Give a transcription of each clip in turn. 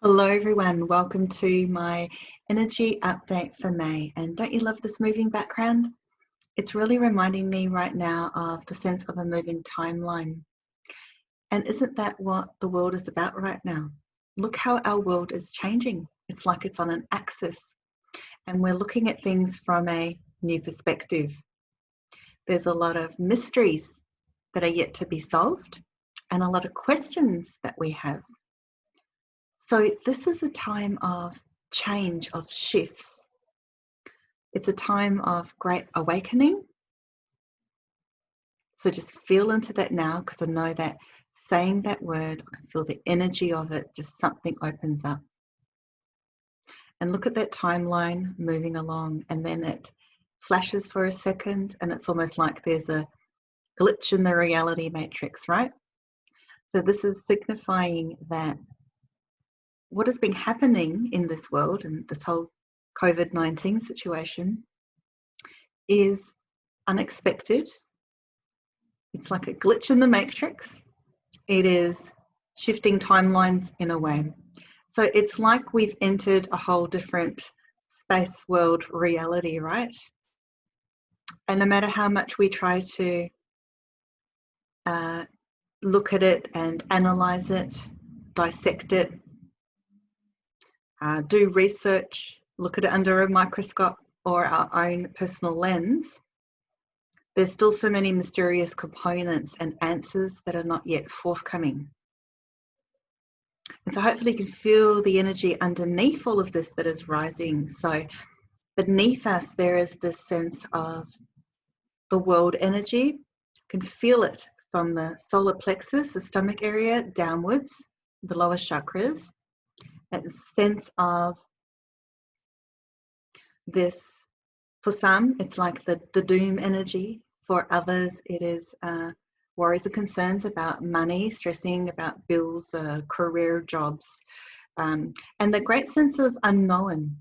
Hello everyone, welcome to my energy update for May. And don't you love this moving background? It's really reminding me right now of the sense of a moving timeline. And isn't that what the world is about right now? Look how our world is changing. It's like it's on an axis and we're looking at things from a new perspective. There's a lot of mysteries that are yet to be solved and a lot of questions that we have. So this is a time of change, of shifts. It's a time of great awakening. So just feel into that now, because I know that saying that word, I can feel the energy of it, just something opens up. And look at that timeline moving along, and then it flashes for a second, and it's almost like there's a glitch in the reality matrix, right? So this is signifying that what has been happening in this world and this whole COVID-19 situation is unexpected. It's like a glitch in the matrix. It is shifting timelines in a way. So it's like we've entered a whole different space world reality, right? And no matter how much we try to look at it and analyze it, dissect it, do research, look at it under a microscope or our own personal lens, there's still so many mysterious components and answers that are not yet forthcoming. And so hopefully you can feel the energy underneath all of this that is rising. So beneath us, there is this sense of the world energy. You can feel it from the solar plexus, the stomach area, downwards, the lower chakras. That sense of this, for some, it's like the doom energy. For others, it is worries and concerns about money, stressing about bills, career, jobs, and the great sense of unknown.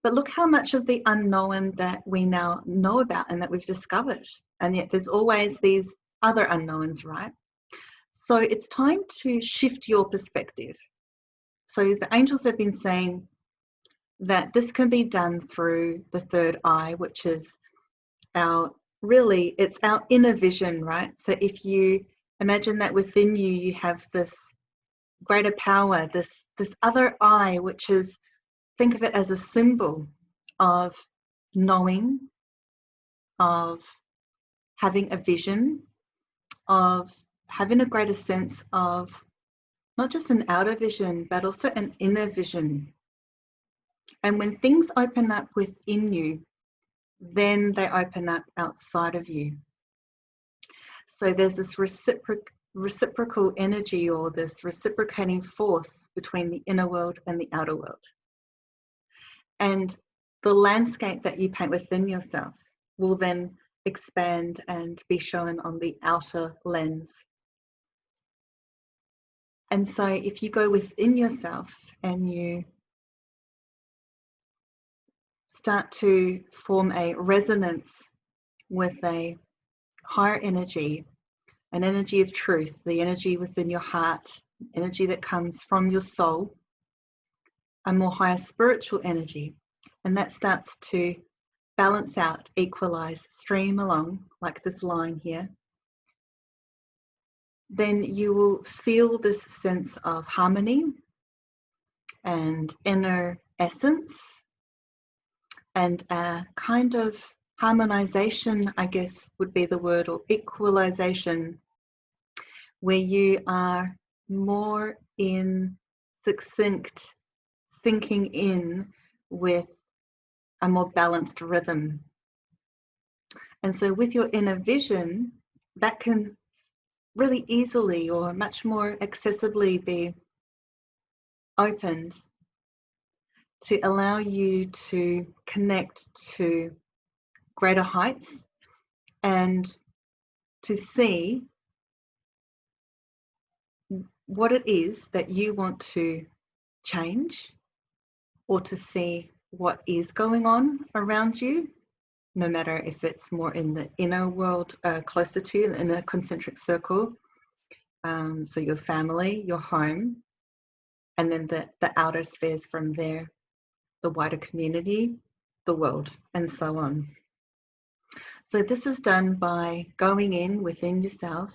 But look how much of the unknown that we now know about and that we've discovered. And yet there's always these other unknowns, right? So it's time to shift your perspective. So the angels have been saying that this can be done through the third eye, which is it's our inner vision, right? So if you imagine that within you, you have this greater power, this other eye, which is, think of it as a symbol of knowing, of having a vision, of having a greater sense of not just an outer vision, but also an inner vision. And when things open up within you, then they open up outside of you. So there's this reciprocal energy, or this reciprocating force between the inner world and the outer world. And the landscape that you paint within yourself will then expand and be shown on the outer lens. And so if you go within yourself and you start to form a resonance with a higher energy, an energy of truth, the energy within your heart, energy that comes from your soul, a more higher spiritual energy, and that starts to balance out, equalize, stream along like this line here, then you will feel this sense of harmony and inner essence and a kind of harmonization, I guess would be the word, or equalization, where you are more in succinct, sinking in with a more balanced rhythm. And so with your inner vision, that can really easily or much more accessibly be opened to allow you to connect to greater heights and to see what it is that you want to change, or to see what is going on around you, no matter if it's more in the inner world, closer to you, in a concentric circle, so your family, your home, and then the outer spheres from there, the wider community, the world, and so on. So this is done by going in within yourself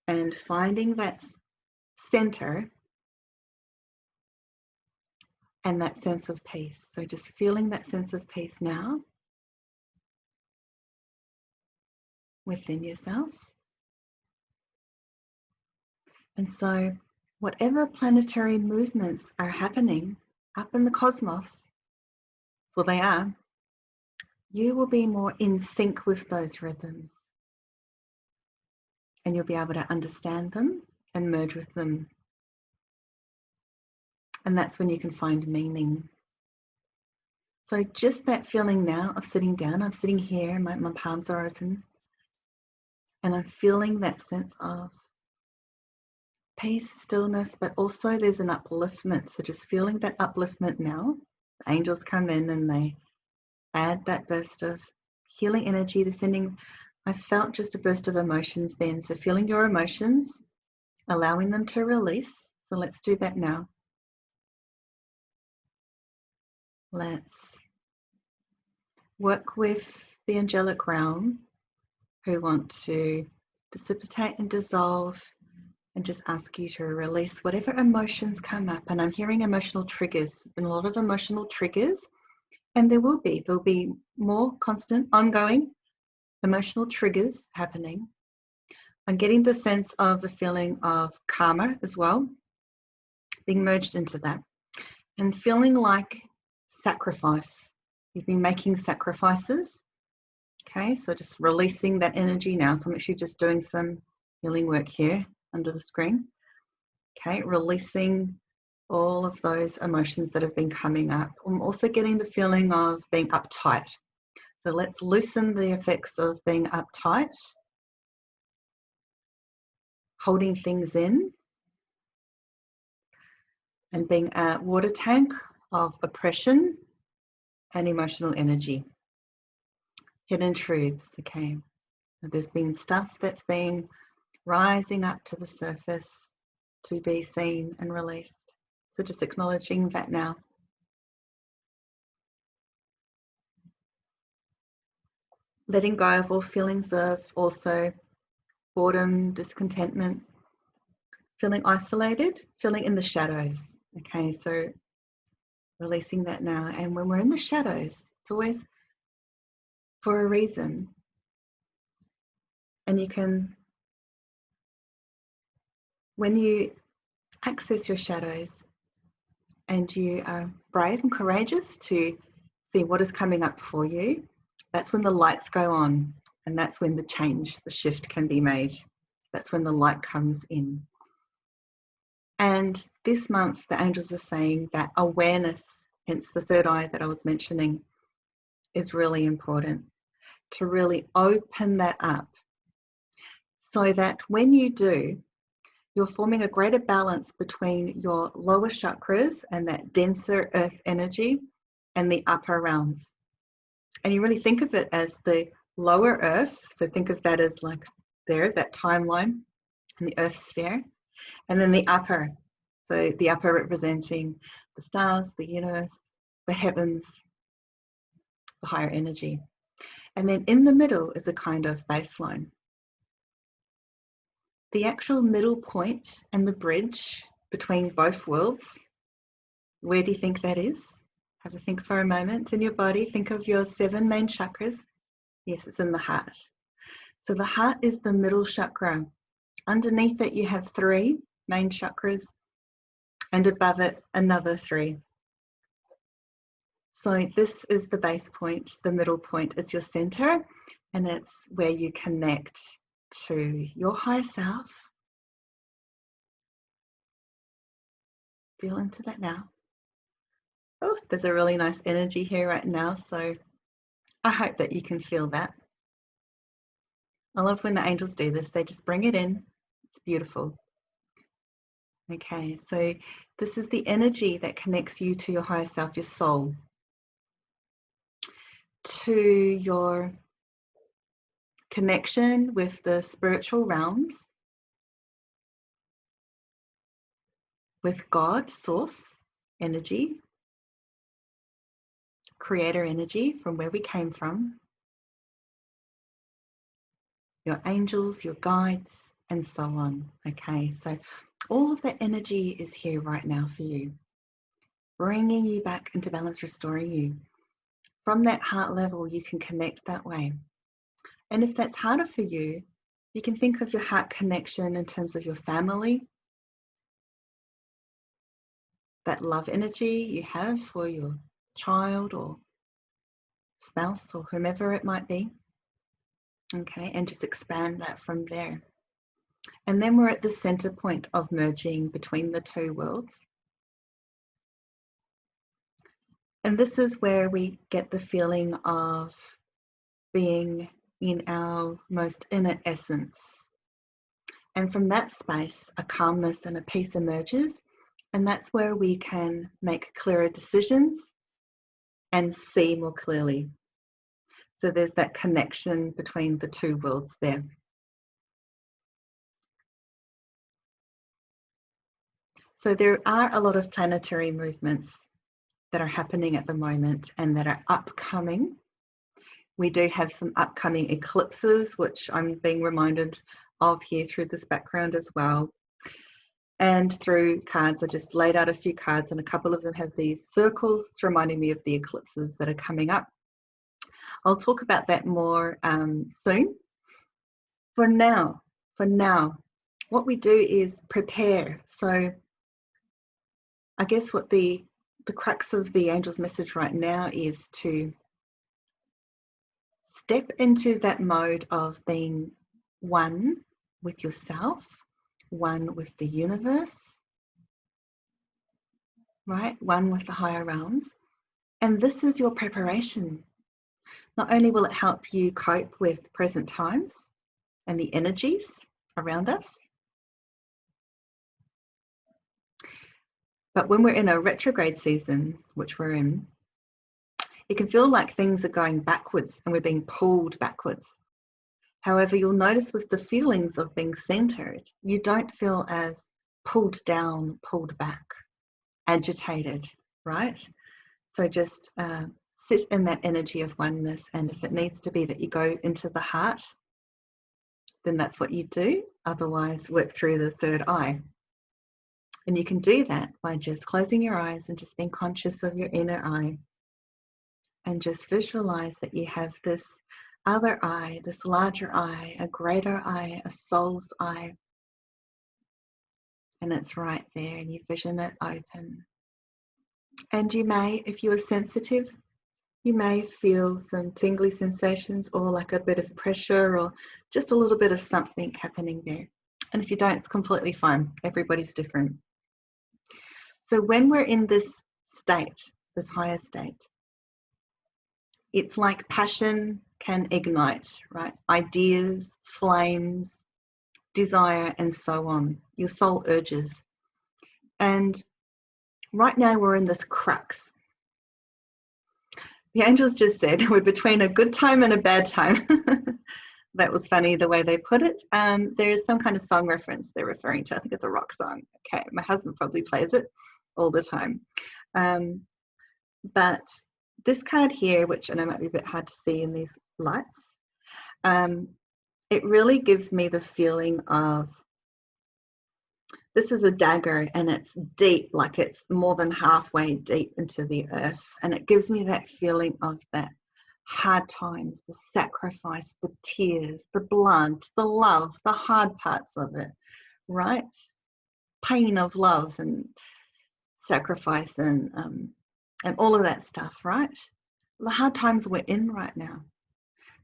and finding that center and that sense of peace. So just feeling that sense of peace now within yourself. And so whatever planetary movements are happening up in the cosmos, well, they are, you will be more in sync with those rhythms. And you'll be able to understand them and merge with them. And that's when you can find meaning. So just that feeling now of sitting down, I'm sitting here, my palms are open, and I'm feeling that sense of peace, stillness, but also there's an upliftment. So just feeling that upliftment now. The angels come in and they add that burst of healing energy. They're sending, I felt just a burst of emotions then. So feeling your emotions, allowing them to release. So let's do that now. Let's work with the angelic realm who want to dissipate and dissolve and just ask you to release whatever emotions come up. And I'm hearing emotional triggers. There's been a lot of emotional triggers, and there'll be more constant, ongoing emotional triggers happening. I'm getting the sense of the feeling of karma as well, being merged into that, and feeling like sacrifice. You've been making sacrifices. Okay, so just releasing that energy now. So I'm actually just doing some healing work here under the screen. Okay, releasing all of those emotions that have been coming up. I'm also getting the feeling of being uptight. So let's loosen the effects of being uptight, holding things in, and being a water tank of oppression and emotional energy. Hidden truths, okay. There's been stuff that's been rising up to the surface to be seen and released. So just acknowledging that now. Letting go of all feelings of also boredom, discontentment, feeling isolated, feeling in the shadows. Okay, so releasing that now. And when we're in the shadows, it's always for a reason. And you can, when you access your shadows and you are brave and courageous to see what is coming up for you, that's when the lights go on, and that's when the change, the shift can be made. That's when the light comes in. And this month, the angels are saying that awareness, hence the third eye that I was mentioning, is really important, to really open that up so that when you do, you're forming a greater balance between your lower chakras and that denser earth energy and the upper realms. And you really think of it as the lower earth. So think of that as like there, that timeline and the earth sphere. And then the upper. So the upper representing the stars, the universe, the heavens, the higher energy. And then in the middle is a kind of baseline. The actual middle point and the bridge between both worlds, where do you think that is? Have a think for a moment in your body. Think of your 7 main chakras. Yes, it's in the heart. So the heart is the middle chakra. Underneath it, you have 3 main chakras, and above it, another 3. So this is the base point. The middle point is your center, and it's where you connect to your higher self. Feel into that now. Oh, there's a really nice energy here right now, so I hope that you can feel that. I love when the angels do this. They just bring it in. It's beautiful. Okay, so this is the energy that connects you to your higher self, your soul, to your connection with the spiritual realms, with God, source energy, creator energy from where we came from, your angels, your guides, and so on. Okay, so all of that energy is here right now for you, bringing you back into balance, restoring you. From that heart level, you can connect that way. And if that's harder for you, you can think of your heart connection in terms of your family, that love energy you have for your child or spouse or whomever it might be. Okay, and just expand that from there. And then we're at the center point of merging between the two worlds. And this is where we get the feeling of being in our most inner essence. And from that space, a calmness and a peace emerges. And that's where we can make clearer decisions and see more clearly. So there's that connection between the two worlds there. So there are a lot of planetary movements that are happening at the moment and that are upcoming. We do have some upcoming eclipses, which I'm being reminded of here through this background as well. And through cards, I just laid out a few cards and a couple of them have these circles. It's reminding me of the eclipses that are coming up. I'll talk about that more soon. For now, what we do is prepare. So I guess what the crux of the angel's message right now is to step into that mode of being one with yourself, one with the universe, right? One with the higher realms. And this is your preparation. Not only will it help you cope with present times and the energies around us, but when we're in a retrograde season, which we're in, it can feel like things are going backwards and we're being pulled backwards. However, you'll notice with the feelings of being centered, you don't feel as pulled down, pulled back, agitated, right? So just sit in that energy of oneness. And if it needs to be that you go into the heart, then that's what you do. Otherwise, work through the third eye. And you can do that by just closing your eyes and just being conscious of your inner eye. And just visualize that you have this other eye, this larger eye, a greater eye, a soul's eye. And it's right there, and you vision it open. And you may, if you are sensitive, you may feel some tingly sensations or like a bit of pressure or just a little bit of something happening there. And if you don't, it's completely fine. Everybody's different. So when we're in this state, this higher state, it's like passion can ignite, right? Ideas, flames, desire, and so on. Your soul urges. And right now we're in this crux. The angels just said we're between a good time and a bad time. That was funny the way they put it. There is some kind of song reference they're referring to. I think it's a rock song. Okay, my husband probably plays it all the time. But this card here, which I know might be a bit hard to see in these lights, it really gives me the feeling of this is a dagger and it's deep, like it's more than halfway deep into the earth. And it gives me that feeling of that hard times, the sacrifice, the tears, the blood, the love, the hard parts of it, right? Pain of love and sacrifice and all of that stuff, right? The hard times we're in right now.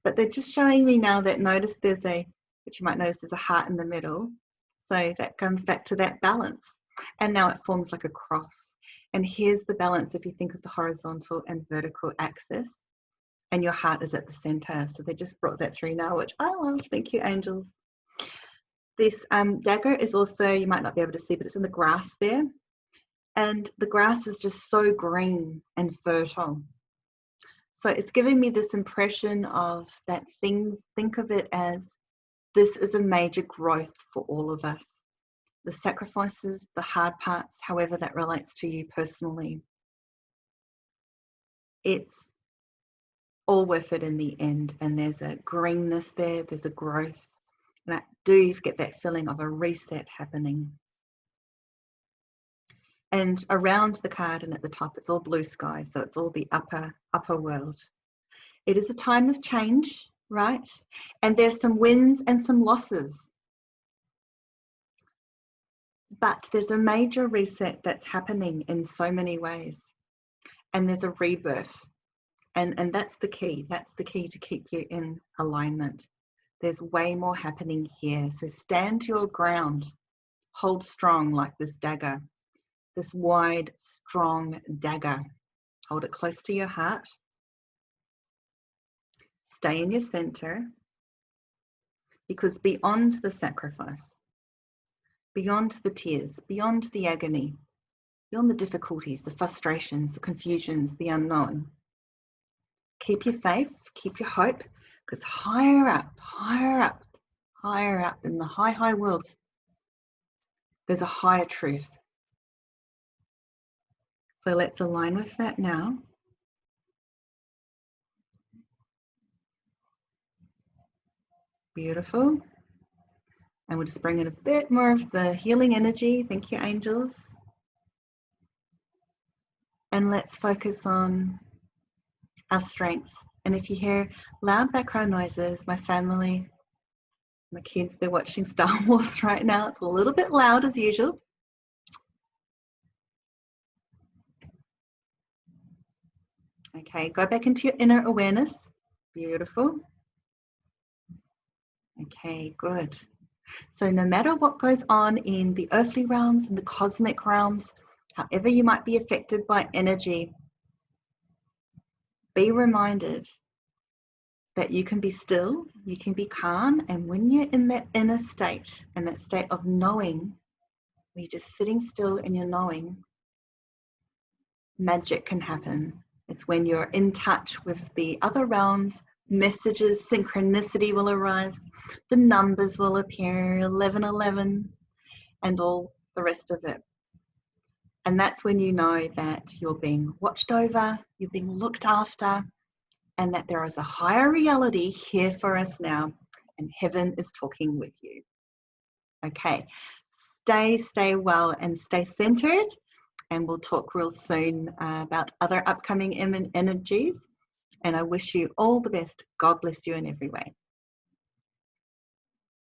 But they're just showing me now that notice there's a, which you might notice there's a heart in the middle. So that comes back to that balance. And now it forms like a cross. And here's the balance if you think of the horizontal and vertical axis. And your heart is at the center. So they just brought that through now, which I love. Thank you, angels. This dagger is also, you might not be able to see, but it's in the grass there. And the grass is just so green and fertile. So it's giving me this impression of that things, think of it as this is a major growth for all of us. the sacrifices, the hard parts, however that relates to you personally. It's all worth it in the end, and there's a greenness there, there's a growth, and I do get that feeling of a reset happening. And around the card and at the top, it's all blue sky, so it's all the upper world. It is a time of change, right? And there's some wins and some losses. But there's a major reset that's happening in so many ways. And there's a rebirth. And that's the key. That's the key to keep you in alignment. There's way more happening here. So stand your ground. Hold strong like this dagger. This wide, strong dagger. Hold it close to your heart. Stay in your center. Because beyond the sacrifice, beyond the tears, beyond the agony, beyond the difficulties, the frustrations, the confusions, the unknown, keep your faith, keep your hope, because higher up in the high worlds, there's a higher truth. So let's align with that now. Beautiful. And we'll just bring in a bit more of the healing energy. Thank you, angels. And let's focus on our strength. And if you hear loud background noises, my family, my kids, they're watching Star Wars right now. It's a little bit loud as usual. Okay, go back into your inner awareness. Beautiful. Okay, good. So no matter what goes on in the earthly realms and the cosmic realms, however you might be affected by energy, be reminded that you can be still, you can be calm, and when you're in that inner state, and that state of knowing, where you're just sitting still and you're knowing, magic can happen. It's when you're in touch with the other realms, messages, synchronicity will arise, the numbers will appear, 1111, and all the rest of it. And that's when you know that you're being watched over, you're being looked after, and that there is a higher reality here for us now, and heaven is talking with you. Okay, stay well and stay centered, and we'll talk real soon about other upcoming energies. And I wish you all the best. God bless you in every way.